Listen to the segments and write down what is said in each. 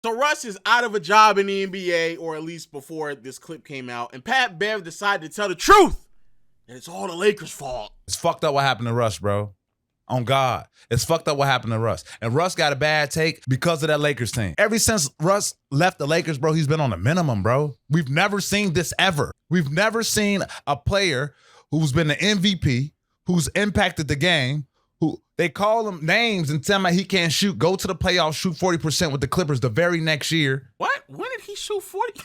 So Russ is out of a job in the NBA, or at least before this clip came out, and Pat Bev decided to tell the truth, that it's all the Lakers' fault. It's fucked up what happened to Russ, bro. On God. It's fucked up what happened to Russ. And Russ got a bad take because of that Lakers team. Ever since Russ left the Lakers, bro, he's been on the minimum, bro. We've never seen this ever. We've never seen a player who's been the MVP, who's impacted the game, who they call him names and tell him he can't shoot, go to the playoffs, shoot 40% with the Clippers the very next year. What? When did he shoot 40?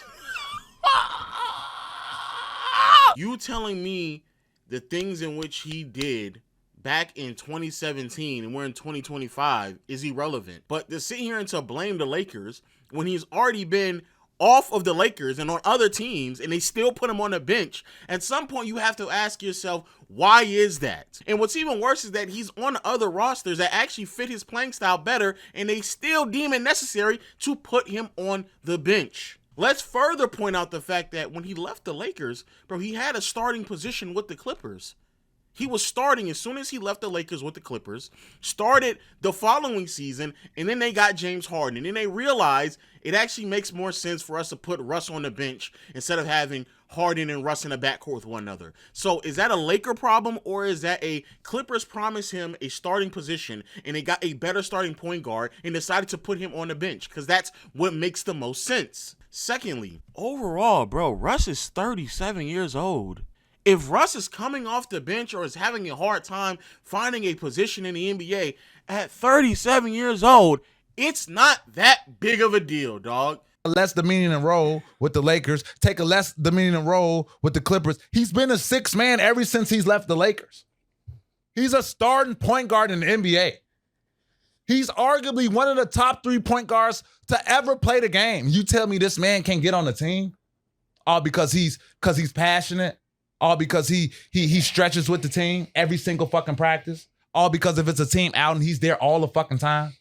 You telling me the things in which he did back in 2017 and we're in 2025 is irrelevant. But to sit here and to blame the Lakers when he's already been off of the Lakers and on other teams and they still put him on the bench, at some point you have to ask yourself, why is that? And what's even worse is that he's on other rosters that actually fit his playing style better and they still deem it necessary to put him on the bench. Let's further point out the fact that when he left the Lakers, bro, he had a starting position with the Clippers. He was starting as soon as he left the Lakers with the Clippers, started the following season, and then they got James Harden. And then they realized it actually makes more sense for us to put Russ on the bench instead of having Harden and Russ in the backcourt with one another. So is that a Laker problem, or is that a Clippers promised him a starting position and they got a better starting point guard and decided to put him on the bench? Because that's what makes the most sense. Secondly, overall, bro, Russ is 37 years old. If Russ is coming off the bench or is having a hard time finding a position in the NBA at 37 years old, it's not that big of a deal, dog. A less demeaning role with the Lakers, take a less demeaning role with the Clippers. He's been a sixth man ever since he's left the Lakers. He's a starting point guard in the NBA. He's arguably one of the top 3 point guards to ever play the game. You tell me this man can't get on the team? All because he's passionate? All because he stretches with the team every single fucking practice? All because if it's a team out and he's there all the fucking time?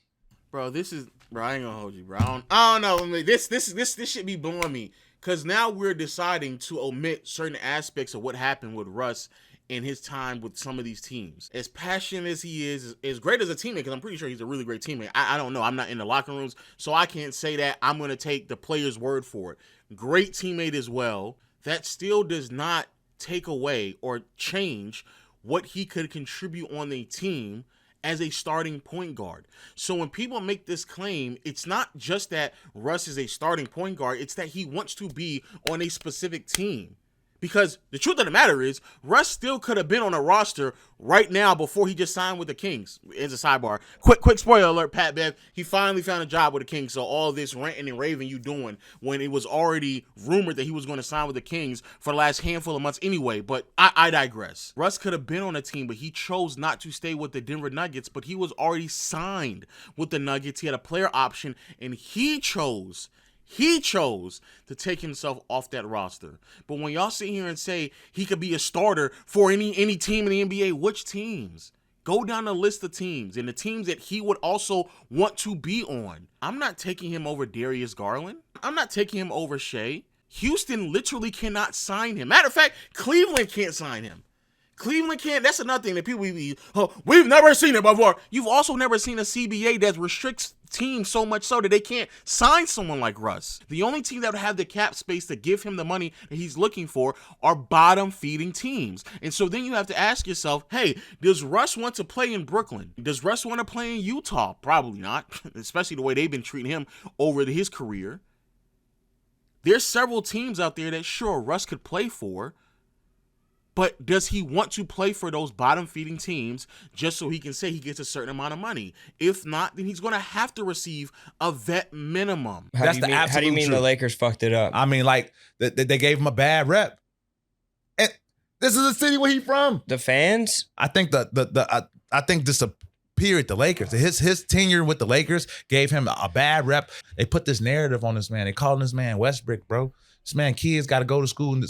Bro, I ain't gonna hold you, bro. I don't know. I mean, this should be blowing me. Because now we're deciding to omit certain aspects of what happened with Russ in his time with some of these teams. As passionate as he is, as great as a teammate, because I'm pretty sure he's a really great teammate. I don't know. I'm not in the locker rooms, so I can't say that. I'm going to take the player's word for it. Great teammate as well. That still does not take away or change what he could contribute on a team as a starting point guard. So when people make this claim, it's not just that Russ is a starting point guard, it's that he wants to be on a specific team. Because the truth of the matter is, Russ still could have been on a roster right now before he just signed with the Kings. As a sidebar. Quick spoiler alert, Pat Bev. He finally found a job with the Kings. So all this ranting and raving you doing when it was already rumored that he was going to sign with the Kings for the last handful of months anyway. But I digress. Russ could have been on a team, but he chose not to stay with the Denver Nuggets. But he was already signed with the Nuggets. He had a player option, and he chose to take himself off that roster. But when y'all sit here and say he could be a starter for any team in the NBA, which teams? Go down the list of teams and the teams that he would also want to be on. I'm not taking him over Darius Garland. I'm not taking him over Shea. Houston literally cannot sign him. Matter of fact, Cleveland can't sign him. Cleveland can't. That's another thing that people we've never seen it before. You've also never seen a CBA that restricts teams so much so that they can't sign someone like Russ. The only team that would have the cap space to give him the money that he's looking for are bottom-feeding teams. And so then you have to ask yourself, hey, does Russ want to play in Brooklyn? Does Russ want to play in Utah? Probably not, especially the way they've been treating him over his career. There's several teams out there that sure Russ could play for, but does he want to play for those bottom-feeding teams just so he can say he gets a certain amount of money? If not, then he's going to have to receive a vet minimum. How do you mean the Lakers fucked it up? I mean, like, they gave him a bad rep. And this is the city where he's from. The fans? I think I think this period, the Lakers, his tenure with the Lakers gave him a bad rep. They put this narrative on this man. They calling this man Westbrook, bro. This man, kids got to go to school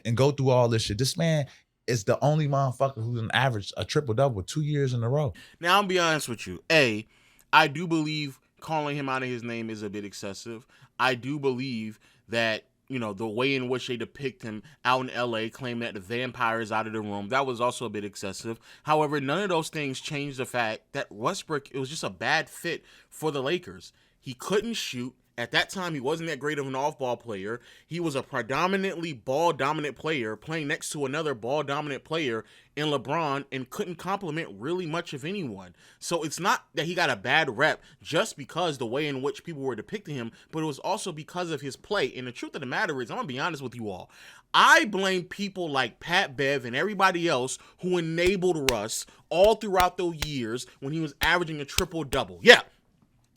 and go through all this shit. This man is the only motherfucker who's an average a triple-double 2 years in a row. Now, I'll be honest with you. I do believe calling him out of his name is a bit excessive. I do believe that, the way in which they depict him out in L.A., claim that the vampire is out of the room, that was also a bit excessive. However, none of those things change the fact that Westbrook, it was just a bad fit for the Lakers. He couldn't shoot. At that time, he wasn't that great of an off-ball player. He was a predominantly ball-dominant player playing next to another ball-dominant player in LeBron and couldn't compliment really much of anyone. So it's not that he got a bad rep just because the way in which people were depicting him, but it was also because of his play. And the truth of the matter is, I'm going to be honest with you all, I blame people like Pat Bev and everybody else who enabled Russ all throughout those years when he was averaging a triple-double. Yeah.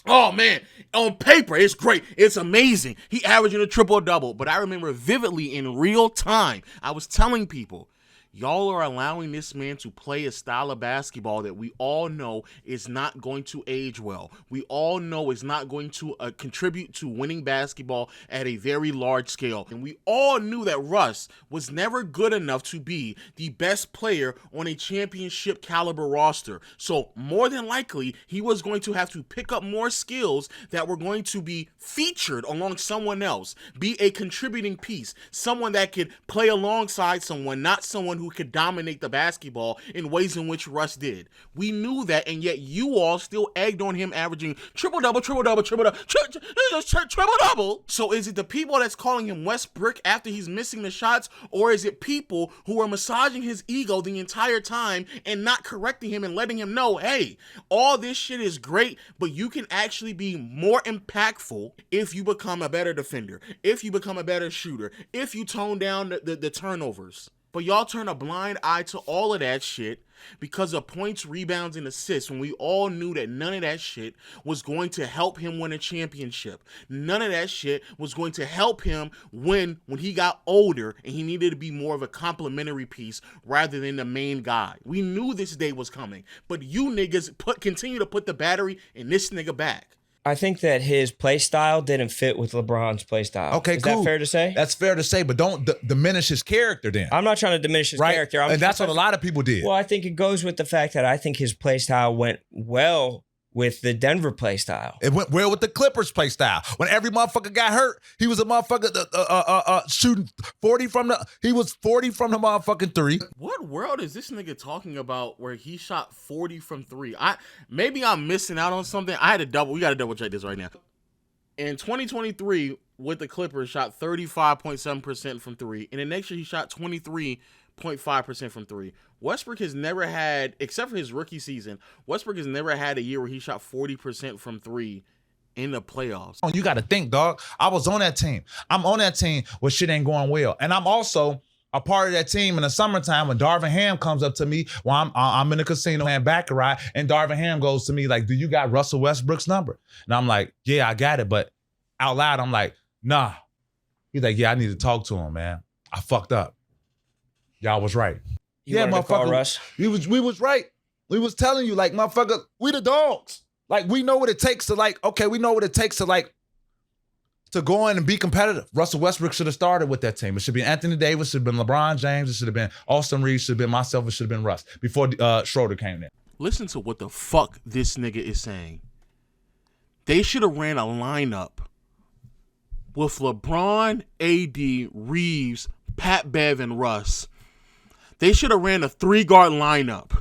Oh, man, on paper, it's great. It's amazing. He averaging a triple-double. But I remember vividly in real time, I was telling people, y'all are allowing this man to play a style of basketball that we all know is not going to age well. We all know is not going to contribute to winning basketball at a very large scale. And we all knew that Russ was never good enough to be the best player on a championship caliber roster. So more than likely, he was going to have to pick up more skills that were going to be featured along someone else, be a contributing piece, someone that could play alongside someone, not someone who could dominate the basketball in ways in which Russ did. We knew that, and yet you all still egged on him averaging triple-double, triple-double, triple-double, triple-double. So is it the people that's calling him Westbrook after he's missing the shots, or is it people who are massaging his ego the entire time and not correcting him and letting him know, hey, all this shit is great, but you can actually be more impactful if you become a better defender, if you become a better shooter, if you tone down the turnovers. But y'all turn a blind eye to all of that shit because of points, rebounds, and assists when we all knew that none of that shit was going to help him win a championship. None of that shit was going to help him win when he got older and he needed to be more of a complimentary piece rather than the main guy. We knew this day was coming, but you niggas continue to put the battery in this nigga back. I think that his play style didn't fit with LeBron's play style. Okay, Is cool. that fair to say? That's fair to say, but don't diminish his character then. I'm not trying to diminish his character. And that's what a lot of people did. Well, I think it goes with the fact that I think his play style went well with the Denver play style. It went well with the Clippers play style. When every motherfucker got hurt, he was a motherfucker shooting 40 from the. He was 40 from the motherfucking three. What world is this nigga talking about where he shot 40 from three? Maybe I'm missing out on something. We got to double check this right now. In 2023, with the Clippers, shot 35.7% from three, and the next year he shot 23.5% from three. Westbrook has never had, except for his rookie season, Westbrook has never had a year where he shot 40% from three in the playoffs. You got to think, dog. I was on that team. I'm on that team where shit ain't going well. And I'm also a part of that team in the summertime when Darvin Ham comes up to me while I'm in the casino playing baccarat, and Darvin Ham goes to me like, do you got Russell Westbrook's number? And I'm like, yeah, I got it. But out loud, I'm like, nah. He's like, yeah, I need to talk to him, man. I fucked up. Y'all was right. You wanted to call Russ? We was right. We was telling you, like, motherfucker, we the dogs. Like, we know what it takes to, like, okay, we know what it takes to, like, to go in and be competitive. Russell Westbrook should have started with that team. It should be Anthony Davis, it should have been LeBron James, it should have been Austin Reeves, it should have been myself, it should have been Russ before Schroeder came in. Listen to what the fuck this nigga is saying. They should have ran a lineup with LeBron, AD, Reeves, Pat Bev, and Russ. They should have ran a 3-guard lineup.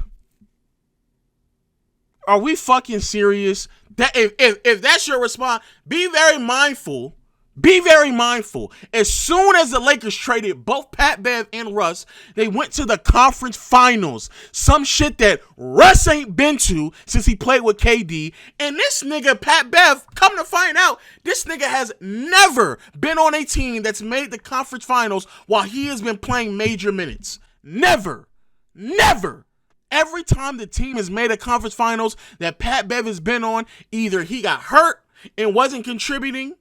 Are we fucking serious? That if that's your response, be very mindful. Be very mindful. As soon as the Lakers traded both Pat Bev and Russ, they went to the conference finals. Some shit that Russ ain't been to since he played with KD. And this nigga, Pat Bev, come to find out, this nigga has never been on a team that's made the conference finals while he has been playing major minutes. Never. Never. Every time the team has made a conference finals that Pat Bev has been on, either he got hurt and wasn't contributing,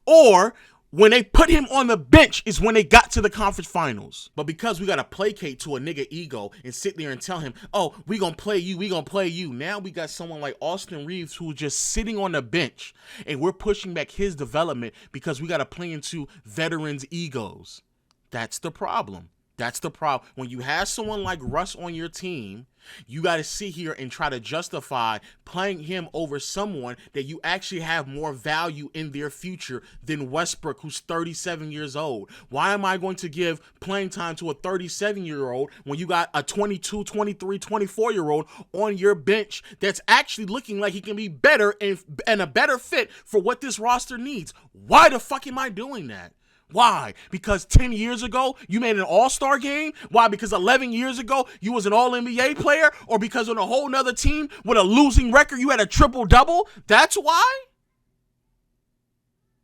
or when they put him on the bench is when they got to the conference finals. But because we got to placate to a nigga ego and sit there and tell him, oh, we gonna play you, we gonna play you. Now we got someone like Austin Reeves who's just sitting on the bench and we're pushing back his development because we got to play into veterans' egos. That's the problem. That's the problem. When you have someone like Russ on your team, you got to sit here and try to justify playing him over someone that you actually have more value in their future than Westbrook, who's 37 years old. Why am I going to give playing time to a 37-year-old when you got a 22, 23, 24-year-old on your bench that's actually looking like he can be better and a better fit for what this roster needs? Why the fuck am I doing that? Why? Because 10 years ago, you made an all-star game? Why? Because 11 years ago, you was an all-NBA player? Or because on a whole nother team with a losing record, you had a triple-double? That's why?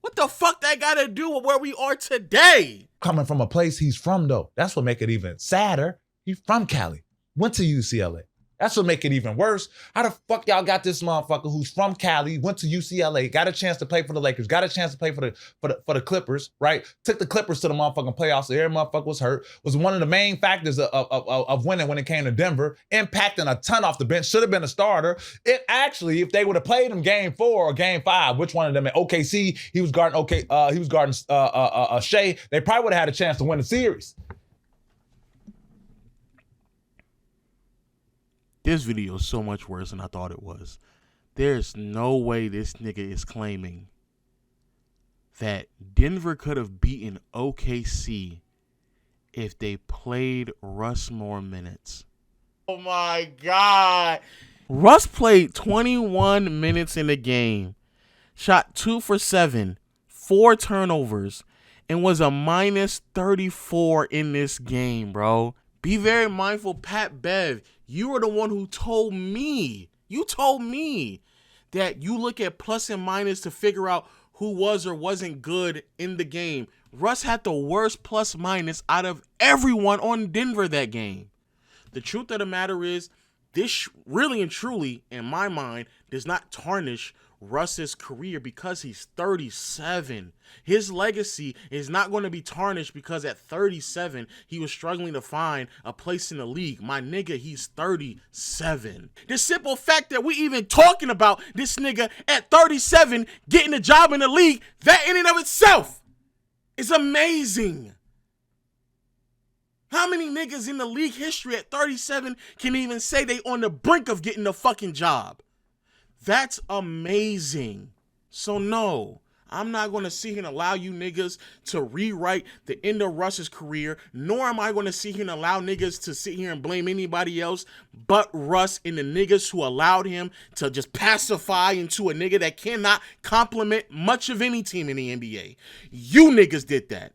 What the fuck that got to do with where we are today? Coming from a place he's from, though. That's what make it even sadder. He's from Cali. Went to UCLA. That's what make it even worse. How the fuck y'all got this motherfucker who's from Cali, went to UCLA, got a chance to play for the Lakers, got a chance to play for the Clippers, right? Took the Clippers to the motherfucking playoffs. So every motherfucker was hurt. Was one of the main factors of winning when it came to Denver, impacting a ton off the bench. Should have been a starter. It actually, if they would have played him game 4 or game 5, which one of them at OKC? He was guarding Shea. They probably would have had a chance to win the series. This video is so much worse than I thought it was. There's no way this nigga is claiming that Denver could have beaten OKC if they played Russ more minutes. Oh my God. Russ played 21 minutes in the game, shot 2 for 7, 4 turnovers, and was a minus 34 in this game, bro. Be very mindful, Pat Bev. You were the one who told me. You told me that you look at plus and minus to figure out who was or wasn't good in the game. Russ had the worst plus minus out of everyone on Denver that game. The truth of the matter is, this really and truly, in my mind, does not tarnish Russ's career because he's 37. His legacy is not going to be tarnished because at 37, he was struggling to find a place in the league. My nigga, he's 37. The simple fact that we even talking about this nigga at 37 getting a job in the league, that in and of itself is amazing. How many niggas in the league history at 37 can even say they on the brink of getting a fucking job? That's amazing. So no, I'm not going to sit here and allow you niggas to rewrite the end of Russ's career, nor am I going to sit here and allow niggas to sit here and blame anybody else but Russ and the niggas who allowed him to just pacify into a nigga that cannot compliment much of any team in the NBA. You niggas did that.